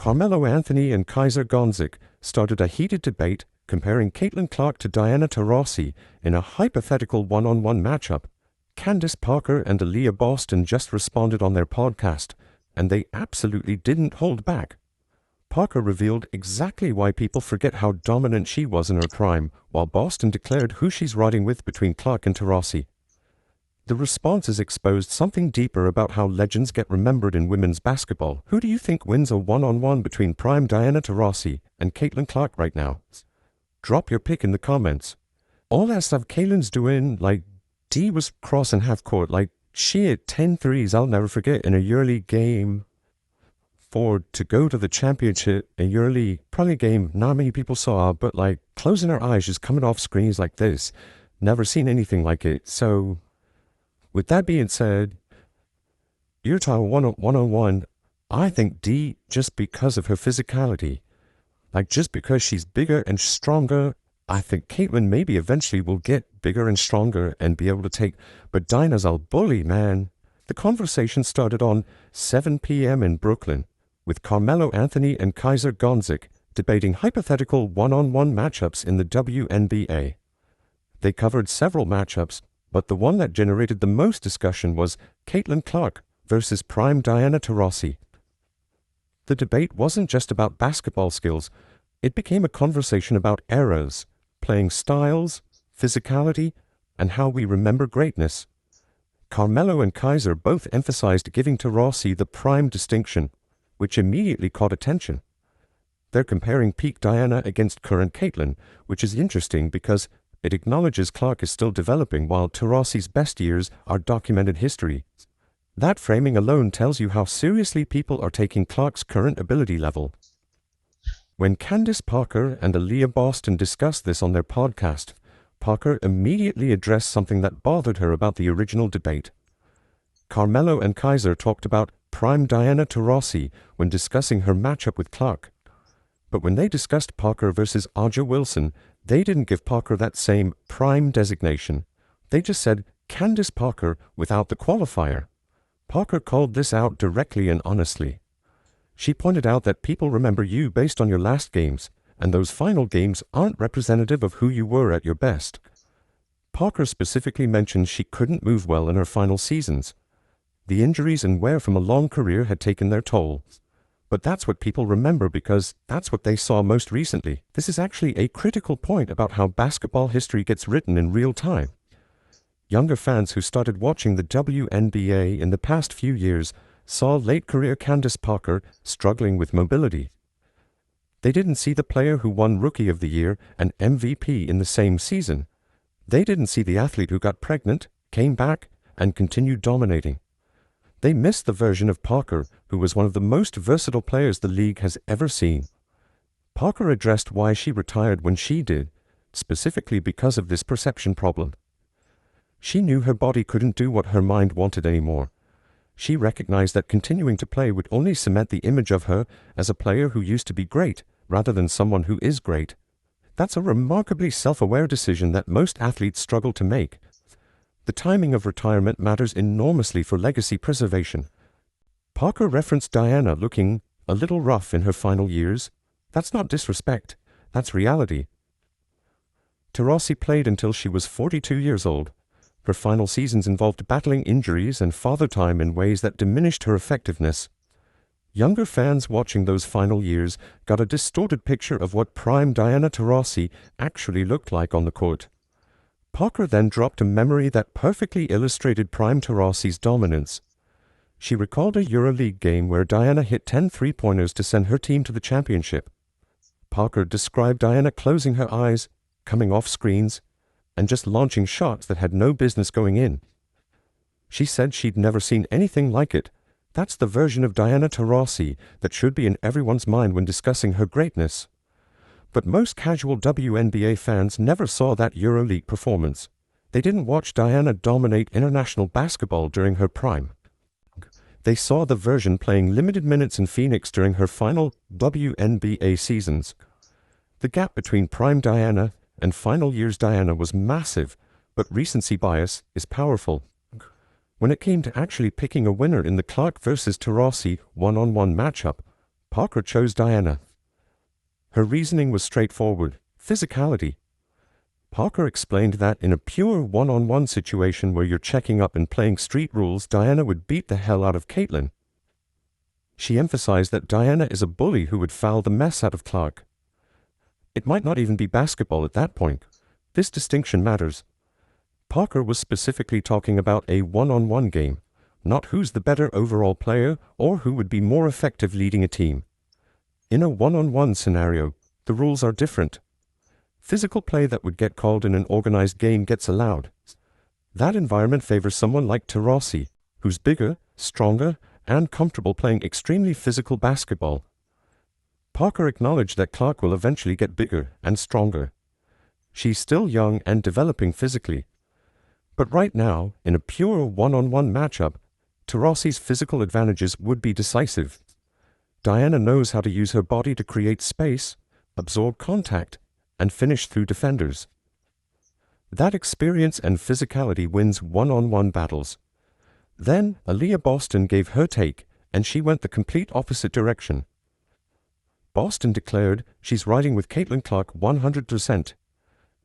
Carmelo Anthony and Kaiser Gonzik started a heated debate comparing Caitlin Clark to Diana Taurasi in a hypothetical one-on-one matchup. Candace Parker and Aliyah Boston just responded on their podcast, and they absolutely didn't hold back. Parker revealed exactly why people forget how dominant she was in her prime, while Boston declared who she's riding with between Clark and Taurasi. The responses exposed something deeper about how legends get remembered in women's basketball. Who do you think wins a one-on-one between prime Diana Taurasi and Caitlin Clark right now? Drop your pick in the comments. All that stuff Caitlin's doing, like D was crossing half court, like she hit 10 threes I'll never forget in a EuroLeague game. For to go to the championship, a EuroLeague, probably a game not many people saw, but like closing her eyes just coming off screens like this. Never seen anything like it. So, with that being said, you're talking one-on-one. I think D, just because of her physicality, like just because she's bigger and stronger, I think Caitlin maybe eventually will get bigger and stronger and be able to take, but Dinah's a bully, man. The conversation started on 7 p.m. in Brooklyn, with Carmelo Anthony and Kaiser Gonzik debating hypothetical one-on-one matchups in the WNBA. They covered several matchups, but the one that generated the most discussion was Caitlin Clark versus prime Diana Taurasi. The debate wasn't just about basketball skills, it became a conversation about eras, playing styles, physicality, and how we remember greatness. Carmelo and Kaiser both emphasized giving Taurasi the prime distinction, which immediately caught attention. They're comparing peak Diana against current Caitlin, which is interesting because it acknowledges Clark is still developing while Taurasi's best years are documented history. That framing alone tells you how seriously people are taking Clark's current ability level. When Candace Parker and Aliyah Boston discussed this on their podcast, Parker immediately addressed something that bothered her about the original debate. Carmelo and Kaiser talked about prime Diana Taurasi when discussing her matchup with Clark. But when they discussed Parker versus Aja Wilson, they didn't give Parker that same prime designation. They just said Candace Parker without the qualifier. Parker called this out directly and honestly. She pointed out that people remember you based on your last games, and those final games aren't representative of who you were at your best. Parker specifically mentioned she couldn't move well in her final seasons. The injuries and wear from a long career had taken their toll. But that's what people remember because that's what they saw most recently. This is actually a critical point about how basketball history gets written in real time. Younger fans who started watching the WNBA in the past few years saw late-career Candace Parker struggling with mobility. They didn't see the player who won Rookie of the Year and MVP in the same season. They didn't see the athlete who got pregnant, came back, and continued dominating. They missed the version of Parker who was one of the most versatile players the league has ever seen. Parker addressed why she retired when she did, specifically because of this perception problem. She knew her body couldn't do what her mind wanted anymore. She recognized that continuing to play would only cement the image of her as a player who used to be great, rather than someone who is great. That's a remarkably self-aware decision that most athletes struggle to make. The timing of retirement matters enormously for legacy preservation. Parker referenced Diana looking a little rough in her final years. That's not disrespect, that's reality. Taurasi played until she was 42 years old. Her final seasons involved battling injuries and father time in ways that diminished her effectiveness. Younger fans watching those final years got a distorted picture of what prime Diana Taurasi actually looked like on the court. Parker then dropped a memory that perfectly illustrated prime Taurasi's dominance. She recalled a EuroLeague game where Diana hit 10 three-pointers to send her team to the championship. Parker described Diana closing her eyes, coming off screens, and just launching shots that had no business going in. She said she'd never seen anything like it. That's the version of Diana Taurasi that should be in everyone's mind when discussing her greatness. But most casual WNBA fans never saw that EuroLeague performance. They didn't watch Diana dominate international basketball during her prime. They saw the version playing limited minutes in Phoenix during her final WNBA seasons. The gap between prime Diana and final years Diana was massive, but recency bias is powerful. When it came to actually picking a winner in the Clark versus Taurasi one-on-one matchup, Parker chose Diana. Her reasoning was straightforward: physicality. Parker explained that in a pure one-on-one situation where you're checking up and playing street rules, Diana would beat the hell out of Caitlin. She emphasized that Diana is a bully who would foul the mess out of Clark. It might not even be basketball at that point. This distinction matters. Parker was specifically talking about a one-on-one game, not who's the better overall player or who would be more effective leading a team. In a one-on-one scenario, the rules are different. Physical play that would get called in an organized game gets allowed. That environment favors someone like Taurasi, who's bigger, stronger, and comfortable playing extremely physical basketball. Parker acknowledged that Clark will eventually get bigger and stronger. She's still young and developing physically. But right now, in a pure one-on-one matchup, Taurasi's physical advantages would be decisive. Diana knows how to use her body to create space, absorb contact, and finish through defenders. That experience and physicality wins one-on-one battles. Then, Aliyah Boston gave her take, and she went the complete opposite direction. Boston declared she's riding with Caitlin Clark 100%.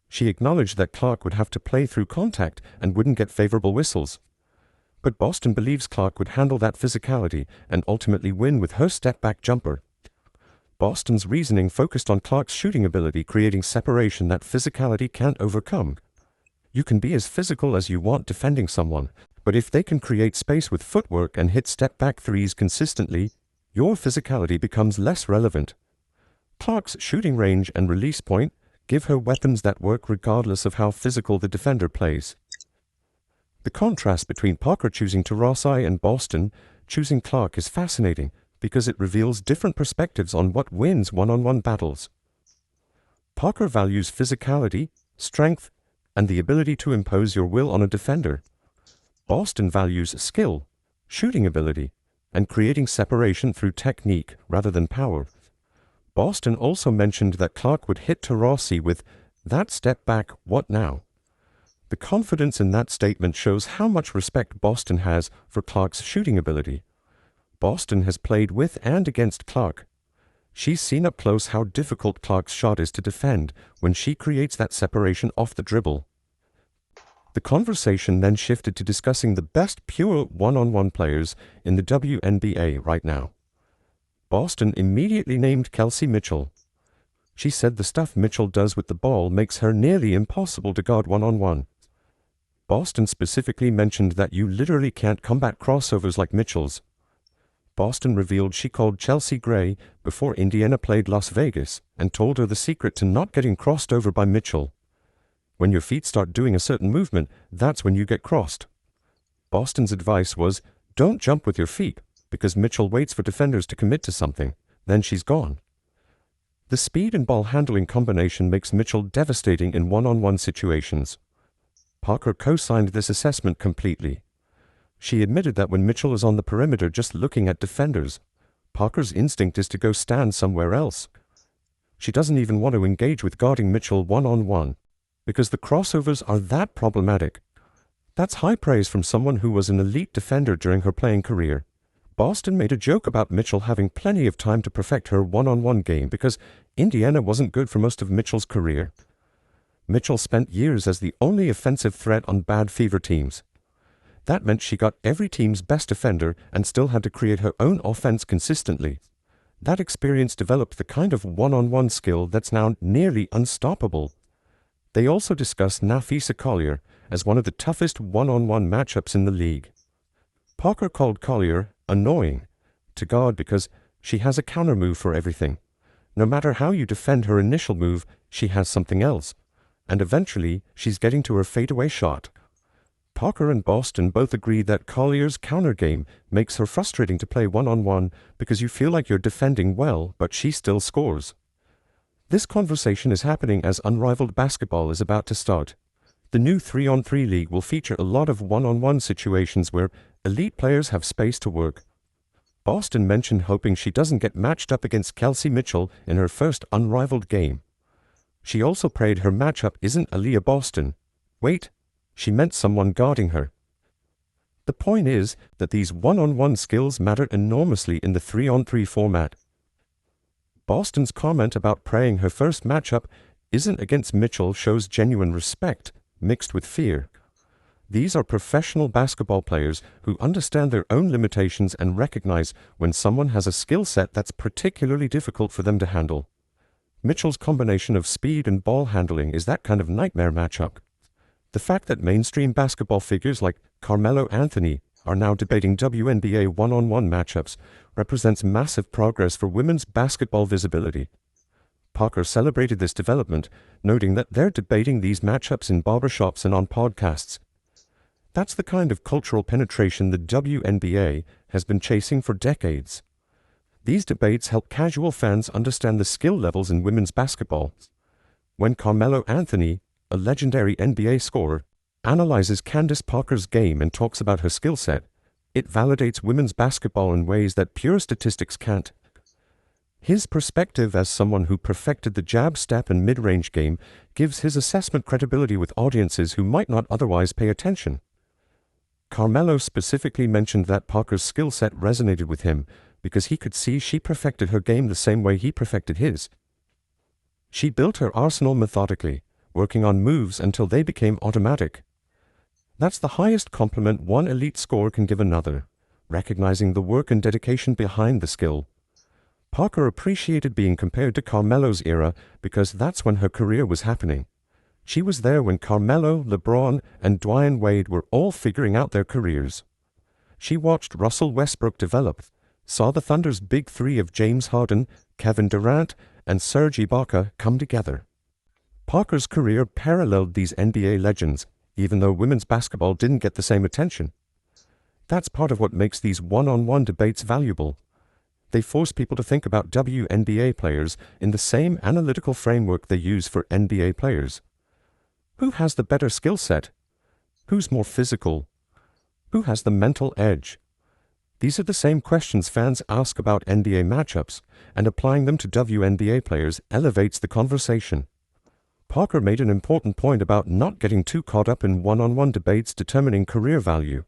She acknowledged that Clark would have to play through contact and wouldn't get favorable whistles. But Boston believes Clark would handle that physicality and ultimately win with her step-back jumper. Boston's reasoning focused on Clark's shooting ability, creating separation that physicality can't overcome. You can be as physical as you want defending someone, but if they can create space with footwork and hit step-back threes consistently, your physicality becomes less relevant. Clark's shooting range and release point give her weapons that work regardless of how physical the defender plays. The contrast between Parker choosing Taurasi and Boston choosing Clark is fascinating because it reveals different perspectives on what wins one-on-one battles. Parker values physicality, strength, and the ability to impose your will on a defender. Boston values skill, shooting ability, and creating separation through technique rather than power. Boston also mentioned that Clark would hit Taurasi with, "That step back, what now?" The confidence in that statement shows how much respect Boston has for Clark's shooting ability. Boston has played with and against Clark. She's seen up close how difficult Clark's shot is to defend when she creates that separation off the dribble. The conversation then shifted to discussing the best pure one-on-one players in the WNBA right now. Boston immediately named Kelsey Mitchell. She said the stuff Mitchell does with the ball makes her nearly impossible to guard one-on-one. Boston specifically mentioned that you literally can't combat crossovers like Mitchell's. Boston revealed she called Chelsea Gray before Indiana played Las Vegas and told her the secret to not getting crossed over by Mitchell. When your feet start doing a certain movement, that's when you get crossed. Boston's advice was, don't jump with your feet, because Mitchell waits for defenders to commit to something, then she's gone. The speed and ball handling combination makes Mitchell devastating in one-on-one situations. Parker co-signed this assessment completely. She admitted that when Mitchell is on the perimeter just looking at defenders, Parker's instinct is to go stand somewhere else. She doesn't even want to engage with guarding Mitchell one-on-one, because the crossovers are that problematic. That's high praise from someone who was an elite defender during her playing career. Boston made a joke about Mitchell having plenty of time to perfect her one-on-one game because Indiana wasn't good for most of Mitchell's career. Mitchell spent years as the only offensive threat on bad fever teams. That meant she got every team's best defender and still had to create her own offense consistently. That experience developed the kind of one-on-one skill that's now nearly unstoppable. They also discussed Napheesa Collier as one of the toughest one-on-one matchups in the league. Parker called Collier annoying to guard because she has a counter move for everything. No matter how you defend her initial move, she has something else. And eventually, she's getting to her fadeaway shot. Parker and Boston both agree that Collier's counter game makes her frustrating to play one-on-one because you feel like you're defending well, but she still scores. This conversation is happening as unrivaled basketball is about to start. The new 3-on-3 league will feature a lot of one-on-one situations where elite players have space to work. Boston mentioned hoping she doesn't get matched up against Kelsey Mitchell in her first unrivaled game. She also prayed her matchup isn't Aliyah Boston. Wait, she meant someone guarding her. The point is that these one-on-one skills matter enormously in the 3-on-3 format. Boston's comment about praying her first matchup isn't against Mitchell shows genuine respect, mixed with fear. These are professional basketball players who understand their own limitations and recognize when someone has a skill set that's particularly difficult for them to handle. Mitchell's combination of speed and ball handling is that kind of nightmare matchup. The fact that mainstream basketball figures like Carmelo Anthony are now debating WNBA one-on-one matchups represents massive progress for women's basketball visibility. Parker celebrated this development, noting that they're debating these matchups in barbershops and on podcasts. That's the kind of cultural penetration the WNBA has been chasing for decades. These debates help casual fans understand the skill levels in women's basketball. When Carmelo Anthony, a legendary NBA scorer, analyzes Candace Parker's game and talks about her skill set, it validates women's basketball in ways that pure statistics can't. His perspective as someone who perfected the jab step and mid-range game gives his assessment credibility with audiences who might not otherwise pay attention. Carmelo specifically mentioned that Parker's skill set resonated with him because he could see she perfected her game the same way he perfected his. She built her arsenal methodically, working on moves until they became automatic. That's the highest compliment one elite scorer can give another, recognizing the work and dedication behind the skill. Parker appreciated being compared to Carmelo's era because that's when her career was happening. She was there when Carmelo, LeBron, and Dwyane Wade were all figuring out their careers. She watched Russell Westbrook develop, saw the Thunder's big three of James Harden, Kevin Durant, and Serge Ibaka come together. Parker's career paralleled these NBA legends, even though women's basketball didn't get the same attention. That's part of what makes these one-on-one debates valuable. They force people to think about WNBA players in the same analytical framework they use for NBA players. Who has the better skill set? Who's more physical? Who has the mental edge? These are the same questions fans ask about NBA matchups, and applying them to WNBA players elevates the conversation. Parker made an important point about not getting too caught up in one-on-one debates determining career value.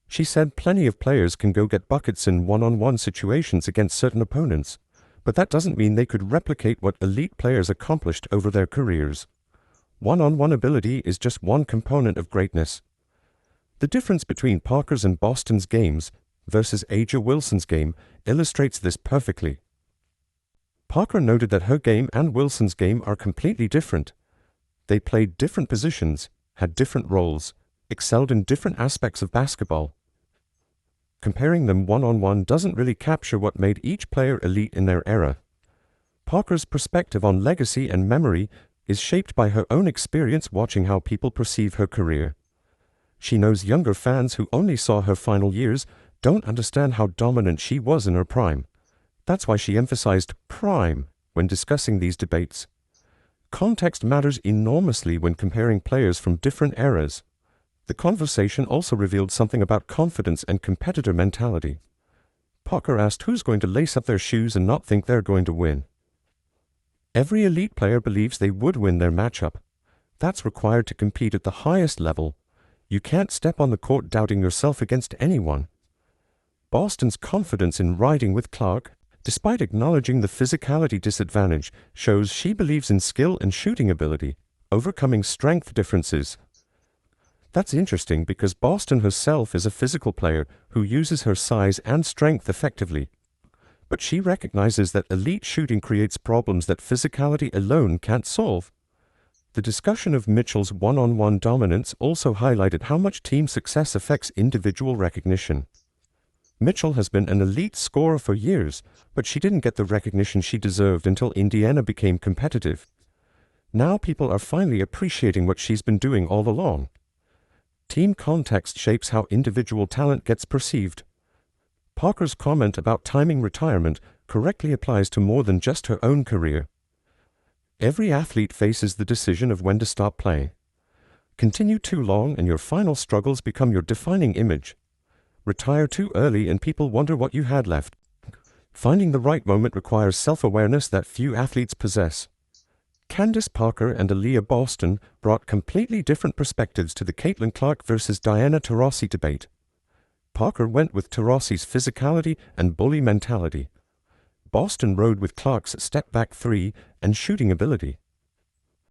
She said plenty of players can go get buckets in one-on-one situations against certain opponents, but that doesn't mean they could replicate what elite players accomplished over their careers. One-on-one ability is just one component of greatness. The difference between Parker's and Boston's games versus A'ja Wilson's game illustrates this perfectly. Parker noted that her game and Wilson's game are completely different. They played different positions, had different roles, excelled in different aspects of basketball. Comparing them one-on-one doesn't really capture what made each player elite in their era. Parker's perspective on legacy and memory is shaped by her own experience watching how people perceive her career. She knows younger fans who only saw her final years don't understand how dominant she was in her prime. That's why she emphasized prime when discussing these debates. Context matters enormously when comparing players from different eras. The conversation also revealed something about confidence and competitor mentality. Parker asked who's going to lace up their shoes and not think they're going to win. Every elite player believes they would win their matchup. That's required to compete at the highest level. You can't step on the court doubting yourself against anyone. Boston's confidence in riding with Clark, despite acknowledging the physicality disadvantage, shows she believes in skill and shooting ability, overcoming strength differences. That's interesting because Boston herself is a physical player who uses her size and strength effectively. But she recognizes that elite shooting creates problems that physicality alone can't solve. The discussion of Mitchell's one-on-one dominance also highlighted how much team success affects individual recognition. Mitchell has been an elite scorer for years, but she didn't get the recognition she deserved until Indiana became competitive. Now people are finally appreciating what she's been doing all along. Team context shapes how individual talent gets perceived. Parker's comment about timing retirement correctly applies to more than just her own career. Every athlete faces the decision of when to stop playing. Continue too long and your final struggles become your defining image. Retire too early and people wonder what you had left. Finding the right moment requires self-awareness that few athletes possess. Candace Parker and Aliyah Boston brought completely different perspectives to the Caitlin Clark versus Diana Taurasi debate. Parker went with Taurasi's physicality and bully mentality. Boston rode with Clark's step-back three and shooting ability.